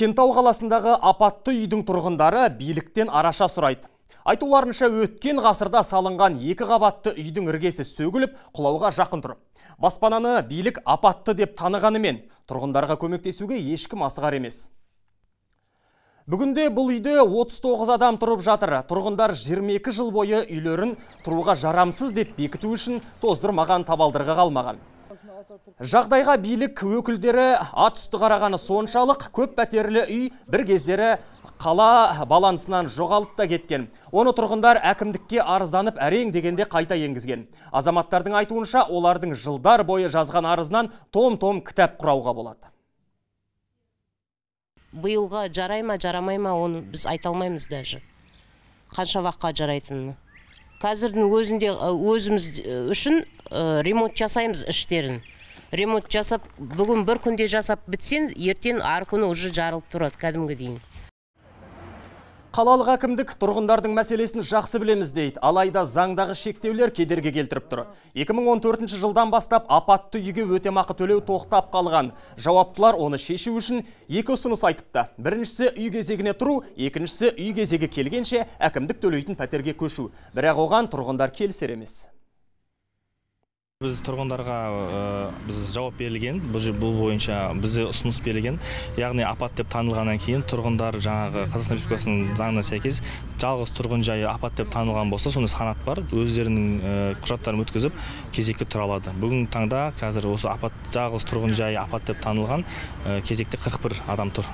Кентау қаласындағы апатты үйдің тұрғындары биліктен араша сұрайды. Айтуларынша өткен ғасырда салынған 2 қабатты үйдің іргесі сөгіліп, құлауға жақын тұр. Баспананы билік апатты деп танығанымен, тұрғындарға көмектесуге ешкім асығар емес. Бүгінде бұл үйде 39 адам тұрып жатыр. Тұрғындар 22 жыл бойы үйлерін тұруға жарамсыз деп бекіту үшін тоздырмаған, табалдырға қалмаған. Жағдайға билік өкілдері ат үсті қарағаны соншалық, көп пәтерлі үй бір кездері қала балансынан жоғалып та кеткен. Оны тұрғындар әкімдікке арызданып әрең дегенде қайта енгізген. Азаматтардың айтуынша, олардың жылдар бойы жазған арызынан том-том кітап құрауға болады. Биылға жарай ма, жарамай ма, оны біз айта алмаймыз даже. Қанша уақытқа жарайтынын. Қазірдің өзінде өзіміз үшін ремонт жасаймыз іштерін. Ремонт жасап, бүгін бір күнде жасап бітсен, ертең ар күні уже жарылып тұрады кәдімгі дейін. Қалалық әкімдік тұрғындардың мәселесін жақсы білеміз дейді. Алайда заңдағы шектеулер кедергі келтіріп тұр. 2014 жылдан бастап апатты үйге өтемақы төлеу тоқтап қалған. Жауаптылар оны шешу үшін 2 ұсыныс айтыпты. Біріншісі үй кезегіне тұру, екіншісі үй кезегі келгенше әкімдік төлейтін пәтерге көшу. Бірақ оған тұрғындар келісер емес. Біз тұрғындарға жауап берілген, бұл бойынша бізде ұсыныс берілген. Яғни апат деп танылғаннан кейін тұрғындар жаңағы Қазақстан Республикасының заңына сәйкес жалғыз тұрғын жайы апат деп танылған болса, сондай санат бар, өздерінің құжаттарын өткізіп кезекке тұра алады. Бүгінгі таңда қазір осы жалғыз тұрғын жайы апат деп танылған кезекте 41 адам тұр.